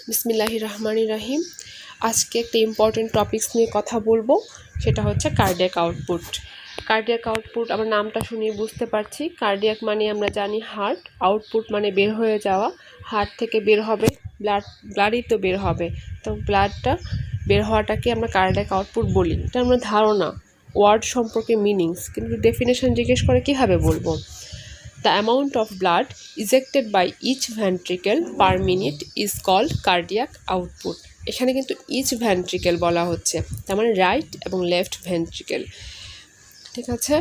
বিসমিল্লাহির রহমানির রহিম। আজকে একটা ইম্পর্টেন্ট টপিকস নিয়ে কথা বলবো, সেটা হচ্ছে কার্ডিয়াক আউটপুট। কার্ডিয়াক আউটপুট আমরা নামটা শুনিয়ে বুঝতে পারছি। কার্ডিয়াক মানে আমরা জানি হার্ট, আউটপুট মানে বের হয়ে যাওয়া। হার্ট থেকে বের হবে ব্লাডই তো বের হবে, তো ব্লাডটা বের হওয়াটাকে আমরা কার্ডিয়াক আউটপুট বলি। এটা আমরা ধারণা, ওয়ার্ড সম্পর্কে মিনিংস, কিন্তু ডেফিনেশন জিজ্ঞেস করে কীভাবে বলবো। The amount of blood ejected by each ventricle per minute is called cardiac output. এখানে কিন্তু ইচ ভেন্ট্রিকেল বলা হচ্ছে, তার মানে রাইট এবং লেফট ভেন্ট্রিকেল, ঠিক আছে।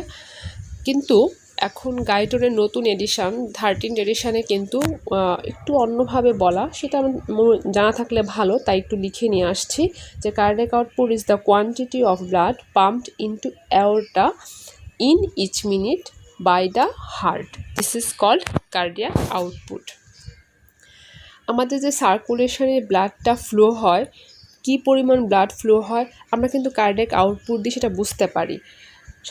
কিন্তু এখন গাইডনের নতুন এডিশন 13 এডিশনে কিন্তু একটু অন্যভাবে বলা, সেটা আমার জানা থাকলে ভালো, তাই একটু লিখে নিয়ে আসছি যে cardiac output is the quantity of blood pumped into aorta in each minute by the heart. This is called cardiac output. আমাদের যে সার্কুলেশনে ব্লাডটা ফ্লো হয়, কি পরিমাণ ব্লাড ফ্লো হয়, আমরা কিন্তু কার্ডিয়াক আউটপুট দিয়ে সেটা বুঝতে পারি।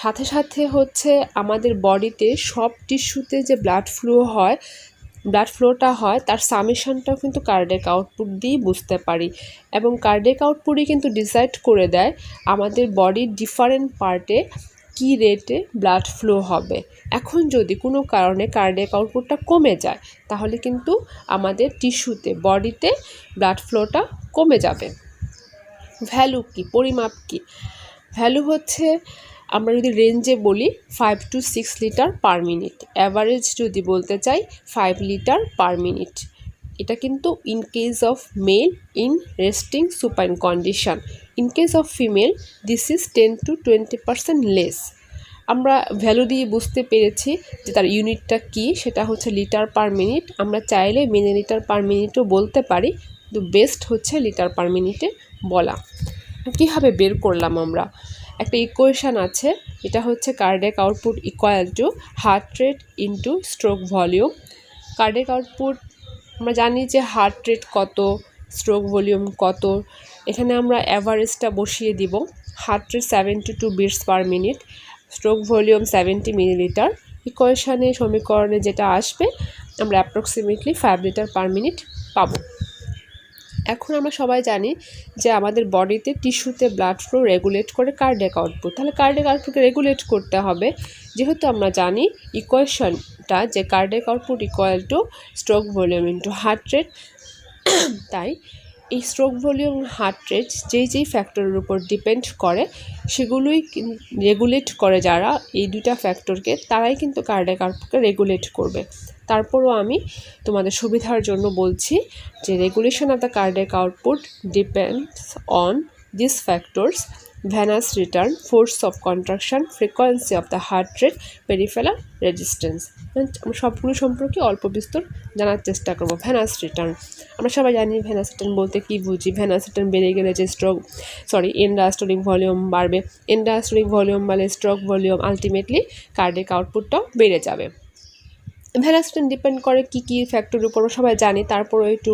সাথে সাথে হচ্ছে আমাদের বডিতে সব টিস্যুতে যে ব্লাড ফ্লোটা হয় তার সামেশনটাও কিন্তু কার্ডিয়াক আউটপুট দিয়েই বুঝতে পারি। এবং কার্ডিয়াক আউটপুটই কিন্তু ডিসাইড করে দেয় আমাদের বডির ডিফারেন্ট পার্টে কী রেটে ব্লাড ফ্লো হবে। এখন যদি কোনো কারণে কার্ডিয়াক আউটপুটটা কমে যায়, তাহলে কিন্তু আমাদের টিস্যুতে, বডিতে ব্লাড ফ্লোটা কমে যাবে। ভ্যালু কি, পরিমাপ কি? ভ্যালু হচ্ছে, আমরা যদি রেঞ্জে বলি 5 to 6 litre per minute, average যদি বলতে চাই 5 লিটার পার মিনিট। এটা কিন্তু in case of mail in resting supine condition. In case of female this is 10 to 20% less. আমরা ভ্যালু দিয়ে বুঝতে পেরেছি যে তার ইউনিটটা কি, সেটা হচ্ছে লিটার পার মিনিট। আমরা চাইলে মিলিলিটার পার মিনিটও বলতে পারি, কিন্তু বেস্ট হচ্ছে লিটার পার মিনিটে বলা। কীভাবে বের করলাম আমরা? একটা ইকুয়েশান আছে, এটা হচ্ছে cardiac output equal to heart rate into stroke volume. Cardiac output আমরা জানি যে হার্ট রেট কত, স্ট্রোক ভলিউম কত। এখানে আমরা অ্যাভারেজটা বসিয়ে দিব। Heart rate 72 beats per minute, stroke volume 70 millilitre. ইকুয়েশানে, সমীকরণে যেটা আসবে, আমরা অ্যাপ্রক্সিমেটলি 5 লিটার পার মিনিট পাবো। এখন আমরা সবাই জানি যে আমাদের বডিতে টিস্যুতে ব্লাড ফ্লো রেগুলেট করে কার্ডিয়াক আউটপুট। তাহলে কার্ডিয়াক আউটপুটকে রেগুলেট করতে হবে, যেহেতু আমরা জানি ইকুয়েশনটা যে cardiac output equal two stroke volume into heart rate. তাই এই স্ট্রোক ভলিউম, হার্ট রেট যেই ফ্যাক্টরের উপর ডিপেন্ড করে, সেগুলোই রেগুলেট করে যারা, এই দুটা ফ্যাক্টরকে, তারাই কিন্তু কার্ডিয়াক আউটপুটকে রেগুলেট করবে। তারপরও আমি তোমাদের সুবিধার জন্য বলছি যে regulation of the cardiac output depends on this factors: venous return, force of contraction, frequency of the heart rate, peripheral resistance. আমরা সবগুলো সম্পর্কে অল্প বিস্তর জানার চেষ্টা করব। ভেনাস রিটার্ন, আমরা সবাই জানি ভেনাস রিটার্ন বলতে কী বুঝি। ভেনাস রিটার্ন বেড়ে গেলে যে এন্ডাস্টোলিক ভলিউম বাড়বে, এন্ডাস্টোলিক ভলিউম বাড়লে স্ট্রোক ভলিউম, আলটিমেটলি কার্ডিয়াক আউটপুটটাও বেড়ে যাবে। ভেনাস রিটার্ন ডিপেন্ড করে কী ফ্যাক্টরের উপরও সবাই জানি, তারপরেও একটু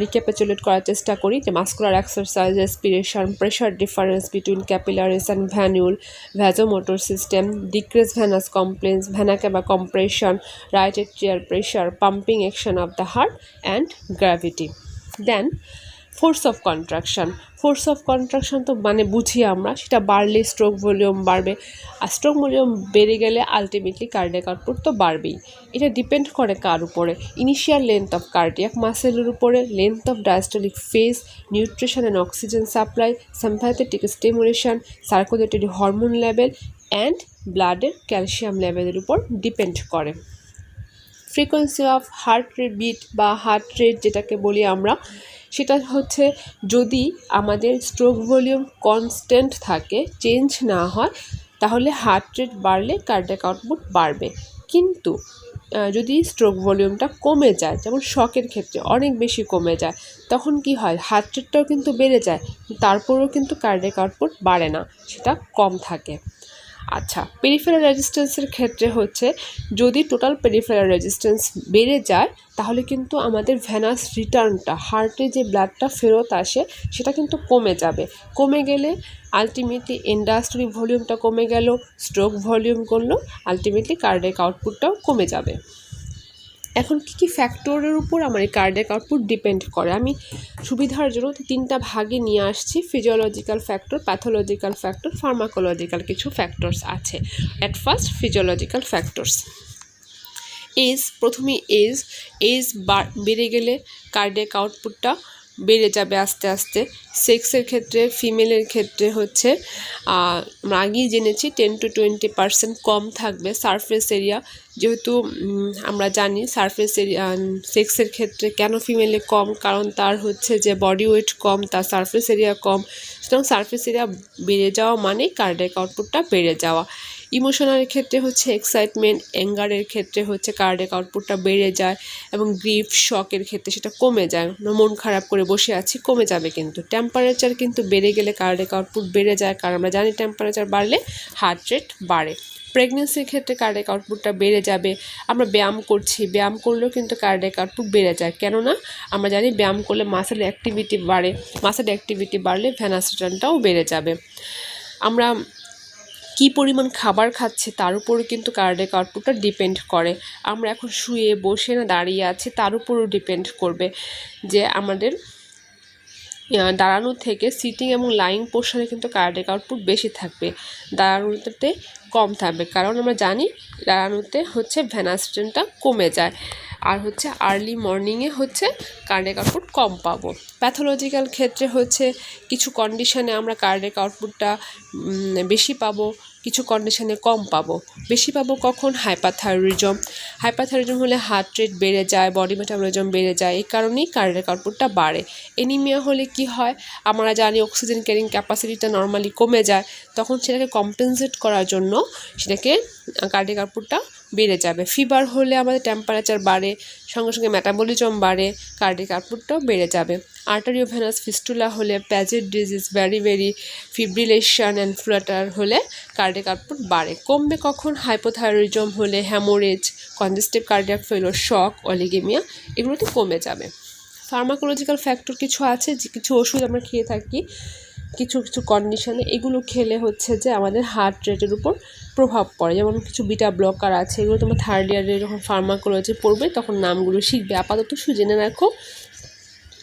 রিক্যাপিচুলেট করার চেষ্টা করি যে muscular exercise, respiration, pressure difference between capillaries and venule, vasomotor system, decrease venous compliance, vena cava compression, right atrial pressure, pumping action of the heart and gravity. Then force of contraction. Force of contraction তো মানে বুঝি আমরা, সেটা বাড়লে stroke volume বাড়বে, আর stroke volume বেড়ে গেলে ultimately cardiac output তো বাড়বেই। এটা ডিপেন্ড করে কার উপরে? ইনিশিয়াল লেন্থ অফ কার্ডিয়াক মাসেলের উপরে, length of diastolic phase, nutrition and oxygen supply, sympathetic stimulation, circulatory hormone level and ব্লাডের ক্যালসিয়াম লেভেলের উপর ডিপেন্ড করে। ফ্রিকোয়েন্সি অফ হার্ট বিট বা হার্ট রেট যেটাকে বলি আমরা, সেটা হচ্ছে যদি আমাদের স্ট্রোক ভলিউম কনস্ট্যান্ট থাকে, চেঞ্জ না হয়, তাহলে হার্ট রেট বাড়লে কার্ডিয়াক আউটপুট বাড়বে। কিন্তু যদি স্ট্রোক ভলিউমটা কমে যায়, যেমন শকের ক্ষেত্রে অনেক বেশি কমে যায়, তখন কি হয়? হার্ট রেটটাও কিন্তু বেড়ে যায়, তারপরেও কিন্তু কার্ডিয়াক আউটপুট বাড়ে না, সেটা কম থাকে। আচ্ছা, পেরিফেরাল রেজিস্ট্যান্সের ক্ষেত্রে হচ্ছে, যদি টোটাল পেরিফেরাল রেজিস্ট্যান্স বেড়ে যায়, তাহলে কিন্তু আমাদের ভেনাস রিটার্নটা, হার্টে যে ব্লাডটা ফেরত আসে, সেটা কিন্তু কমে যাবে। কমে গেলে আলটিমেটলি এন্ডাস্টোলিক ভলিউমটা কমে গেল, স্ট্রোক ভলিউম কমলো, আলটিমেটলি কার্ডিয়াক আউটপুটটাও কমে যাবে। এখন কী ফ্যাক্টরের উপর আমার এই কার্ডিয়াক আউটপুট ডিপেন্ড করে, আমি সুবিধার জন্য 3টা ভাগে নিয়ে আসছি। Physiological factor, pathological factor, pharmacological কিছু ফ্যাক্টরস আছে। At first physiological factors. প্রথমে এজ বেড়ে গেলে কার্ডিয়াক আউটপুটটা বেড়ে যাবে আস্তে আস্তে। সেক্সের ক্ষেত্রে ফিমেলের ক্ষেত্রে হচ্ছে আমরা আগেই জেনেছি 10 to 20% কম থাকবে সারফেস এরিয়া, যেহেতু আমরা জানি সারফেস এরিয়া সেক্সের ক্ষেত্রে কেন ফিমেলে কম, কারণ তার হচ্ছে যে বডি ওয়েট কম, তার সারফেস এরিয়া কম। সুতরাং সারফেস এরিয়া বেড়ে যাওয়া মানে কার্ডিয়াক আউটপুটটা বেড়ে যাওয়া। ইমোশনাল ক্ষেত্রে হচ্ছে এক্সাইটমেন্ট, অ্যাঙ্গারের ক্ষেত্রে হচ্ছে কার্ডিয়াক আউটপুটটা বেড়ে যায়, এবং গ্রিফ শকের ক্ষেত্রে সেটা কমে যায়। মন খারাপ করে বসে আছি, কমে যাবে। কিন্তু টেম্পারেচার কিন্তু বেড়ে গেলে কার্ডিয়াক আউটপুট বেড়ে যায়, কারণ আমরা জানি টেম্পারেচার বাড়লে হার্ট রেট বাড়ে। প্রেগনেন্সির ক্ষেত্রে কার্ডিয়াক আউটপুটটা বেড়ে যাবে। আমরা ব্যায়াম করছি, ব্যায়াম করলেও কিন্তু কার্ডিয়াক আউটপুট বেড়ে যায়, কেননা আমরা জানি ব্যায়াম করলে মাসেল অ্যাক্টিভিটি বাড়ে, মাসেল অ্যাক্টিভিটি বাড়লে ভেনাস রিটার্নটাও বেড়ে যাবে। আমরা কী পরিমাণ খাবার খাচ্ছে তার উপরও কিন্তু কার্ডিয়াক আউটপুটটা ডিপেন্ড করে। আমরা এখন শুয়ে বসে না দাঁড়িয়ে আছি তার উপরও ডিপেন্ড করবে, যে আমাদের দাঁড়ানো থেকে সিটিং এবং লাইং পোর্শনে কিন্তু কার্ডিয়াক আউটপুট বেশি থাকবে, দাঁড়ানোতে কম থাকবে, কারণ আমরা জানি দাঁড়ানোতে হচ্ছে ভেনাস রিটার্নটা কমে যায়। আর হচ্ছে আর্লি মর্নিংয়ে হচ্ছে কার্ডিয়াক আউটপুট কম পাবো। প্যাথোলজিক্যাল ক্ষেত্রে হচ্ছে কিছু কন্ডিশনে আমরা কার্ডিয়াক আউটপুটটা বেশি পাবো, কিছু কন্ডিশনে কম পাবো। বেশি পাবো কখন? হাইপারথাইরয়েডিজম। হাইপারথাইরয়েডিজম হলে হার্ট রেট বেড়ে যায়, বডি মেটাবলিজম বেড়ে যায়, এই কারণেই কার্ডিয়াক আউটপুটটা বাড়ে। এনিমিয়া হলে কি হয়? আমরা জানি অক্সিজেন ক্যারিং ক্যাপাসিটিটা নর্মালি কমে যায়, তখন সেটাকে কম্পেনসেট করার জন্য সেটাকে কার্ডিয়াক আউটপুটটা বেড়ে যাবে। ফিভার হলে আমাদের টেম্পারেচার বাড়ে, সঙ্গে সঙ্গে মেটাবলিজম বাড়ে, কার্ডিয়াক আউটপুটটাও বেড়ে যাবে। আর্টারিওভেনাস ফিস্টুলা হলে, Paget disease, very fibrillation and flutter হলে কার্ডিয়াক আউটপুট বাড়ে। কমবে কখন? হাইপোথাইরয়েডিজম হলে, haemorrhage, congestive cardiac failure, shock, oligaemia, এগুলোতে কমে যাবে। ফার্মাকোলজিক্যাল ফ্যাক্টর কিছু আছে, যে কিছু ওষুধ আমরা খেয়ে থাকি কিছু কিছু কন্ডিশনে, এগুলো খেলে হচ্ছে যে আমাদের হার্ট রেটের উপর প্রভাব পড়ে। যেমন কিছু বিটা ব্লকার আছে, এগুলো তোমার থার্ড ইয়ারে যখন ফার্মাকোলজি পড়বে তখন নামগুলো শিখবে। আপাতত শুধু জেনে রাখো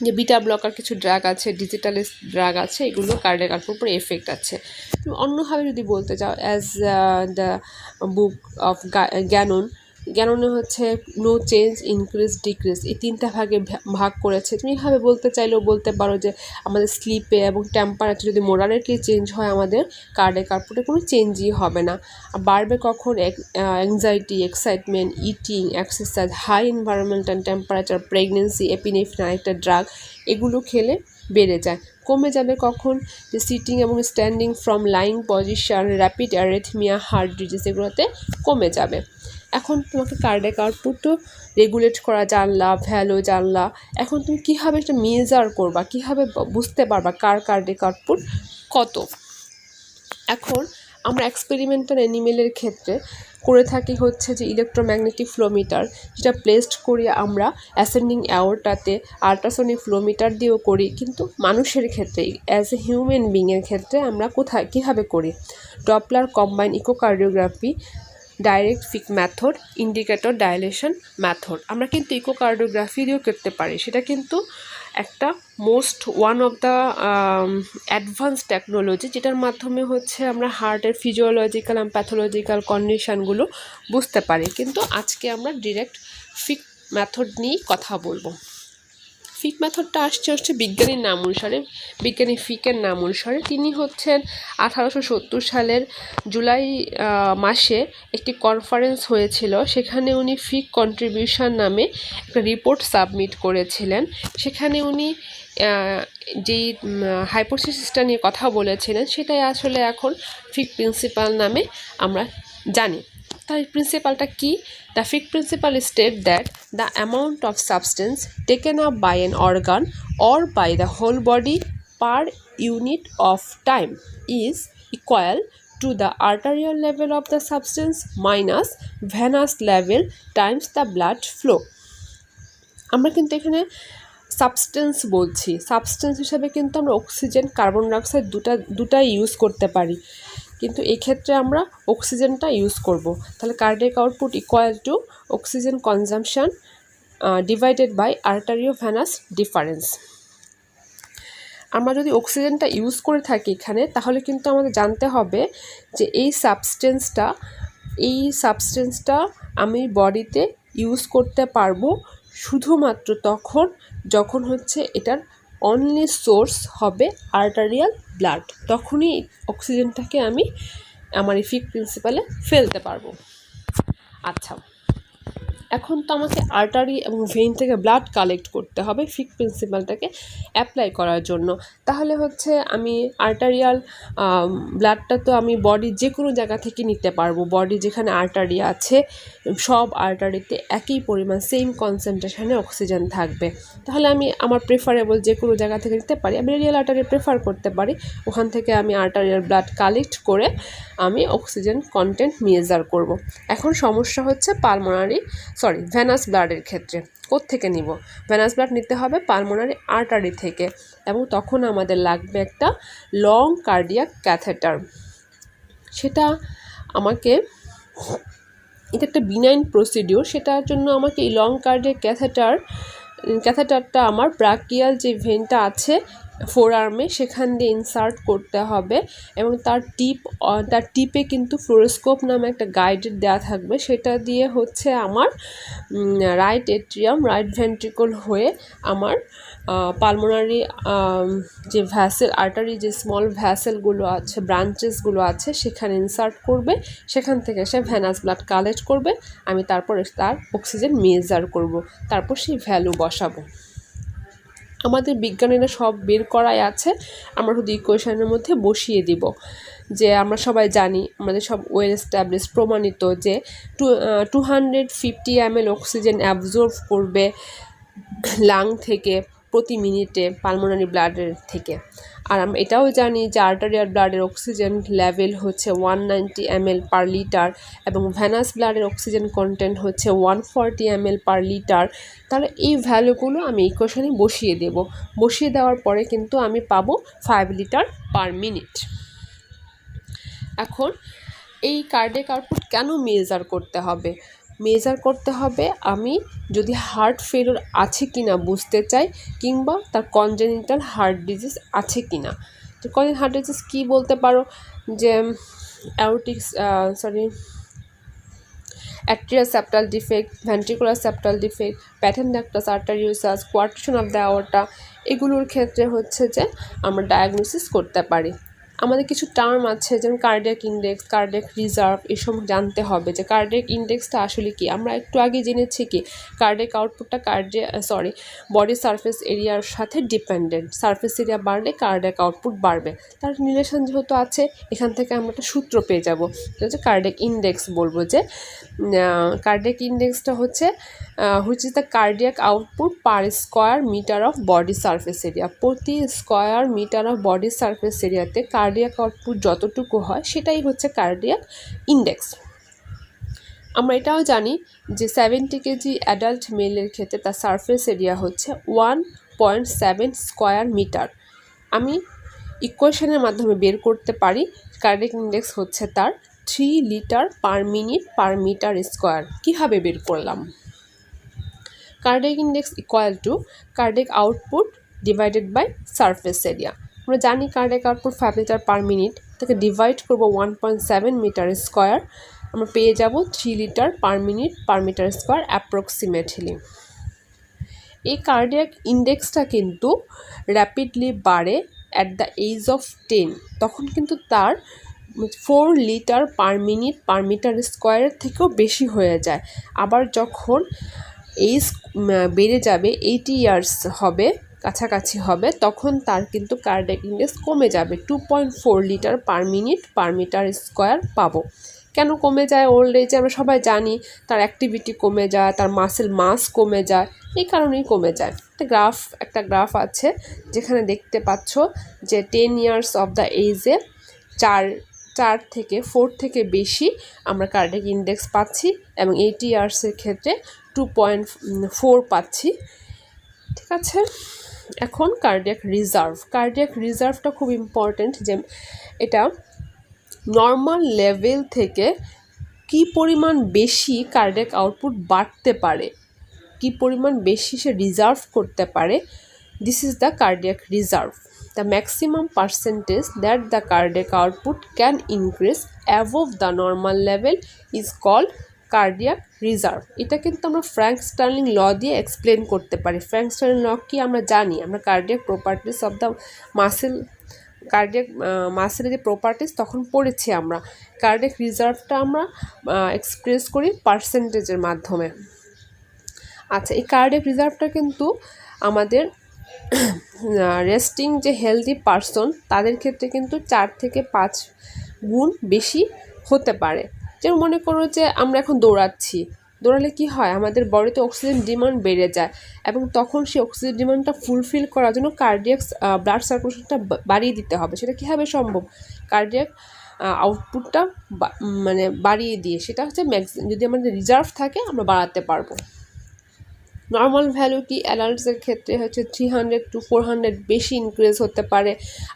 যে বিটা ব্লকার কিছু ড্রাগ আছে, ডিজিটাল ড্রাগ আছে, এগুলো কার্ডিয়াক আউটপুট উপর এফেক্ট আছে। অন্যভাবে যদি বলতে চাও, অ্যাজ দ্য বুক অফ গ্যাননে হচ্ছে নো চেঞ্জ, ইনক্রিজ, ডিক্রিজ, এই 3টা ভাগে ভাগ করেছে। তুমি এইভাবে বলতে চাইলেও বলতে পারো যে আমাদের স্লিপে এবং টেম্পারেচার যদি মোডারেটলি চেঞ্জ হয়, আমাদের কার্ডিয়াক আউটপুটে কোনো চেঞ্জই হবে না। বাড়বে কখন? Anxiety, excitement, eating, exercise, high environmental temperature, pregnancy, epinephrine আরেকটা ড্রাগ, এগুলো খেলে বেড়ে যায়। কমে যাবে কখন? যে সিটিং এবং standing from lying position, rapid arrhythmia, heart disease, এগুলোতে কমে যাবে। এখন তোমাকে কার্ডিয়াক আউটপুটও রেগুলেট করা জানলা, ভ্যালু জানলা, এখন তুমি কীভাবে একটা মেজার করবা, কীভাবে বুঝতে পারবা কার কার্ডিয়াক আউটপুট কত? এখন আমরা এক্সপেরিমেন্টাল অ্যানিমেলের ক্ষেত্রে করে থাকি হচ্ছে যে ইলেকট্রোম্যাগনেটিক ফ্লোমিটার, যেটা প্লেসড করি আমরা অ্যাসেন্ডিং অ্যাওরটাতে, আল্ট্রাসনিক ফ্লোমিটার দিয়েও করি। কিন্তু মানুষের ক্ষেত্রে, অ্যাজ এ হিউম্যান বিংয়ের ক্ষেত্রে আমরা কোথায় কীভাবে করি? ডপলার কম্বাইন ইকোকার্ডিওগ্রাফি, ডাইরেক্ট ফিক মেথড, ইন্ডিকেটর ডাইলেশন মেথড, আমরা কিন্তু ইকোকার্ডিওগ্রাফি দিয়েও করতে পারি। সেটা কিন্তু একটা one of the advance technology, যেটার মাধ্যমে হচ্ছে আমরা হার্টের ফিজিওলজিক্যাল অ্যান্ড প্যাথোলজিক্যাল কন্ডিশানগুলো বুঝতে পারি। কিন্তু আজকে আমরা ডিরেক্ট ফিক মেথড নিয়েই কথা বলবো। ফিক মেথডটা হচ্ছে বিজ্ঞানীর নাম অনুসারে, বিজ্ঞানী ফিকের নাম অনুসারে। তিনি হচ্ছেন 1870 সালের জুলাই মাসে একটি কনফারেন্স হয়েছিল, সেখানে উনি ফিক কন্ট্রিবিউশন নামে একটা রিপোর্ট সাবমিট করেছিলেন। সেখানে উনি যেই হাইপোথিসিসটা নিয়ে কথা বলেছিলেন, সেটাই আসলে এখন ফিক প্রিন্সিপাল নামে আমরা জানি। তার প্রিন্সিপালটা কি? The Fick principle state that the amount of substance taken up by an organ or by the whole body per unit of time is equal to the arterial level of the substance minus venous level times the blood flow. আমরা কিন্তু এখানে substance বলছি, substance হিসাবে কিন্তু আমরা oxygen, carbon dioxide দুটাই use করতে পারি, কিন্তু এক্ষেত্রে আমরা অক্সিজেনটা ইউজ করব। তাহলে cardiac output equal to oxygen কনজাম্পশান divided by arteriovenous difference. আমরা যদি অক্সিজেনটা ইউজ করে থাকি এখানে, তাহলে কিন্তু আমাদের জানতে হবে যে এই সাবস্টেন্সটা আমি বডিতে ইউজ করতে পারবো শুধুমাত্র যখন হচ্ছে এটার অনলি সোর্স হবে আর্টারিয়াল ব্লাড, তখনই অক্সিজেনটাকে আমি আমার ফিক প্রিন্সিপালে ফেলতে পারবো। আচ্ছা, এখন তো আমাকে আর্টারি এবং ভেইন থেকে ব্লাড কালেক্ট করতে হবে ফিক প্রিন্সিপালটাকে অ্যাপ্লাই করার জন্য। তাহলে হচ্ছে আমি আর্টারিয়াল ব্লাডটা তো আমি বডির যে কোনো জায়গা থেকে নিতে পারবো। বডি যেখানে আর্টারি আছে সব আর্টারিতে একই পরিমাণ সেম কনসেন্ট্রেশনে অক্সিজেন থাকবে। তাহলে আমি আমার প্রেফারেবল যে কোনো জায়গা থেকে নিতে পারি। আমি রেডিয়াল আর্টারি প্রেফার করতে পারি, ওখান থেকে আমি আর্টারিয়াল ব্লাড কালেক্ট করে আমি অক্সিজেন কন্টেন্ট মেজার করব। এখন সমস্যা হচ্ছে ভেনাস ব্লাডের ক্ষেত্রে কোত্থেকে নিব? ভেনাস ব্লাড নিতে হবে পালমোনারি আর্টারি থেকে, এবং তখন আমাদের লাগবে একটা লং কার্ডিয়াক ক্যাথেটার। এটা একটা বিনাইন প্রসিডিওর। সেটার জন্য আমাকে এই লং কার্ডিয়াক ক্যাথেটারটা আমার ব্রাকিয়াল যে ভেনটা আছে ফোর আর্মে সেখান দিয়ে ইনসার্ট করতে হবে, এবং তার টিপে কিন্তু ফ্লোরোস্কোপ নামে একটা গাইডেড দেওয়া থাকবে। সেটা দিয়ে হচ্ছে আমার রাইট এট্রিয়াম, রাইট ভেন্ট্রিকল হয়ে আমার পালমোনারি যে আর্টারি যে স্মল ভ্যাসেলগুলো আছে, ব্রাঞ্চেসগুলো আছে সেখানে ইনসার্ট করবে। সেখান থেকে সে ভেনাস ব্লাড কালেক্ট করবে। আমি তারপর তার অক্সিজেন মেজার করব, তারপর সেই ভ্যালু বসাবো। আমাদের বিজ্ঞানীরা সব বের করাই আছে, আমরা শুধু ইকুয়েশনের মধ্যে বসিয়ে দিব। যে আমরা সবাই জানি, আমাদের সব ওয়েল এস্টাবলিশ প্রমাণিত যে 250 ml অক্সিজেন অ্যাবজর্ব করবে লাং থেকে প্রতি মিনিটে পালমোনারি ব্লাডের থেকে। আর আমরা এটাও জানি যে আর্টারিয়াল ব্লাডের অক্সিজেন লেভেল হচ্ছে 190 ml পার লিটার, এবং ভেনাস ব্লাডের অক্সিজেন কন্টেন্ট হচ্ছে 140 ml পার লিটার। তাহলে এই ভ্যালুগুলো আমি ইকুয়েশনে বসিয়ে দেওয়ার পরে কিন্তু আমি পাবো 5 লিটার পার মিনিট। এখন এই কার্ডিয়াক আউটপুট কেন মেজার করতে হবে? আমি যদি হার্ট ফেলিওর আছে কিনা বুঝতে চাই, কিংবা তার কনজেনিটাল হার্ট ডিজিজ আছে কিনা। তো কনজেনিটাল হার্ট ডিজিজ কী বলতে পারো? যে atrial septal defect, ventricular septal defect, patent ductus arteriosus, coarctation of the aorta, এগুলোর ক্ষেত্রে হচ্ছে যে আমরা ডায়াগনোসিস করতে পারি। আমাদের কিছু টার্ম আছে, যেমন কার্ডিয়াক ইন্ডেক্স, কার্ডিয়াক রিজার্ভ, এসব জানতে হবে যে কার্ডিয়াক ইন্ডেক্সটা আসলে কি। আমরা একটু আগে জেনেছি কি কার্ডিয়াক আউটপুটটা বডি সারফেস এরিয়ার সাথে ডিপেন্ডেন্ট। সারফেস এরিয়া বাড়লে কার্ডিয়াক আউটপুট বাড়বে। তার রিলেশন যেহেতু আছে, এখান থেকে আমরা একটা সূত্র পেয়ে যাব, যেটা হচ্ছে কার্ডিয়াক ইন্ডেক্স। বলবো যে কার্ডিয়াক ইন্ডেক্সটা হচ্ছে which is the cardiac output per square metre of body surface area. প্রতি square metre of body surface এরিয়াতে কার্ডিয়াক আউটপুট যতটুকু হয় সেটাই হচ্ছে কার্ডিয়াক ইন্ডেক্স। আমরা এটাও জানি যে 70 কেজি অ্যাডাল্ট মেলের ক্ষেত্রে তার সারফেস এরিয়া হচ্ছে 1.7 স্কোয়ার মিটার। আমি ইকুয়েশনের মাধ্যমে বের করতে পারি কার্ডিয়াক ইন্ডেক্স হচ্ছে তার 3 litre per minute per metre square. কীভাবে বের করলাম? Cardiac index equal to cardiac output divided by surface area. আমরা জানি cardiac output 5 litre per minute, তাকে ডিভাইড করব 1.7 মিটার স্কোয়ার, আমরা পেয়ে যাব 3 litre per minute per metre square approximately. এই কার্ডিয়াক ইন্ডেক্সটা কিন্তু র্যাপিডলি বাড়ে অ্যাট দ্য এজ অফ 10। তখন কিন্তু তার 4 litre per minute per metre স্কোয়ারের থেকেও বেশি হয়ে যায়। আবার যখন এজ বেড়ে যাবে, 80 ইয়ার্স হবে, কাছাকাছি হবে, তখন তার কিন্তু কার্ডিয়াক ইন্ডেক্স কমে যাবে, 2.4 litre per minute per metre square পাবো। কেন কমে যায়? ওল্ড এজে আমরা সবাই জানি তার অ্যাক্টিভিটি কমে যায়, তার মাসেল মাস কমে যায়, এই কারণেই কমে যায়। একটা গ্রাফ আছে যেখানে দেখতে পাচ্ছ যে 10 ইয়ার্স অফ দ্য এজে 4 থেকে 4 থেকে বেশি আমরা কার্ডিয়াক ইন্ডেক্স পাচ্ছি, এবং 80 ইয়ার্সের ক্ষেত্রে 2.4 পাচ্ছি। ঠিক আছে, এখন কার্ডিয়াক রিজার্ভটা খুব ইম্পর্টেন্ট, যে এটা নর্মাল লেভেল থেকে কি পরিমাণ বেশি কার্ডিয়াক আউটপুট বাড়তে পারে, কী পরিমাণ বেশি সে রিজার্ভ করতে পারে, this is the cardiac reserve. The maximum percentage that the cardiac output can increase above the normal level is called cardiac reserve. এটা কিন্তু আমরা ফ্র্যাঙ্ক স্টার্লিং ল দিয়ে এক্সপ্লেন করতে পারি। ফ্র্যাঙ্ক স্টার্লিং ল কি আমরা জানি, আমরা cardiac properties of the muscle, cardiac মাসেলের যে প্রপার্টিস তখন পড়েছি আমরা। কার্ডিয়াক রিজার্ভটা আমরা এক্সপ্রেস করি পার্সেন্টেজের মাধ্যমে। আচ্ছা, এই কার্ডিয়াক রিজার্ভটা কিন্তু আমাদের রেস্টিং যে হেলদি পারসন তাদের ক্ষেত্রে কিন্তু 4 থেকে 5 গুণ বেশি হতে পারে। যেমন মনে করো যে আমরা এখন দৌড়ালে কি হয়, আমাদের বডিতে অক্সিজেন ডিমান্ড বেড়ে যায় এবং তখন সেই অক্সিজেন ডিমান্ডটা ফুলফিল করার জন্য কার্ডিয়াক ব্লাড সার্কুলেশনটা বাড়িয়ে দিতে হবে। সেটা কীভাবে সম্ভব, কার্ডিয়াক আউটপুটটা মানে বাড়িয়ে দিয়ে, সেটা হচ্ছে যদি আমাদের রিজার্ভ থাকে আমরা বাড়াতে পারবো। নর্মাল ভ্যালু কি, অ্যাডাল্টসের ক্ষেত্রে হচ্ছে 300 to 400 বেশি ইনক্রিজ হতে পারে,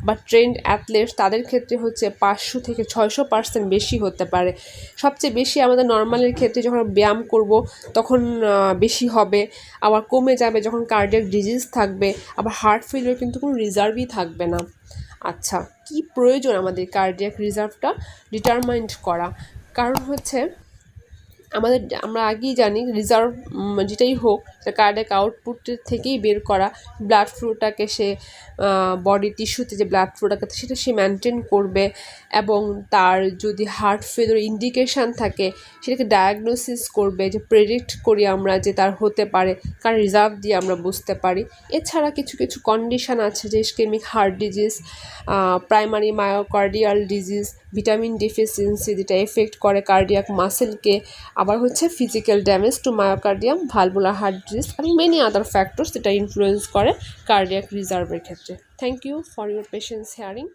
বা ট্রেন্ড অ্যাথলেটস তাদের ক্ষেত্রে হচ্ছে 500 থেকে 600% বেশি হতে পারে। সবচেয়ে বেশি আমাদের নর্মালের ক্ষেত্রে যখন ব্যায়াম করব তখন বেশি হবে, আবার কমে যাবে যখন কার্ডিয়াক ডিজিজ থাকবে, আবার হার্ট ফেলিওর কিন্তু কোনো রিজার্ভই থাকবে না। আচ্ছা, কি প্রয়োজন আমাদের কার্ডিয়াক রিজার্ভটা ডিটারমাইন্ড করা, কারণ হচ্ছে আমরা আগেই জানি রিজার্ভ যেটাই হোক সেটা কার্ডিয়াক আউটপুটের থেকেই বের করা। ব্লাড ফ্লোটাকে সে বডি টিস্যুতে যে ব্লাড ফ্লোটাকে সেটা সে মেনটেন করবে, এবং তার যদি হার্ট ফেলিওর ইন্ডিকেশান থাকে সেটাকে ডায়াগনোসিস করবে, যে প্রেডিক্ট করি আমরা যে তার হতে পারে, কারণ রিজার্ভ দিয়ে আমরা বুঝতে পারি। এছাড়া কিছু কিছু কন্ডিশান আছে যে ischaemic heart disease, primary myocardial disease, vitamin deficiency যেটা এফেক্ট করে কার্ডিয়াক মাসেলকে, আবার হচ্ছে physical damage to myocardium, valvular heart disease এবং মেনি আদার ফ্যাক্টরস যেটা ইনফ্লুয়েন্স করে কার্ডিয়াক রিজার্ভের ক্ষেত্রে। Thank you for your patience hearing.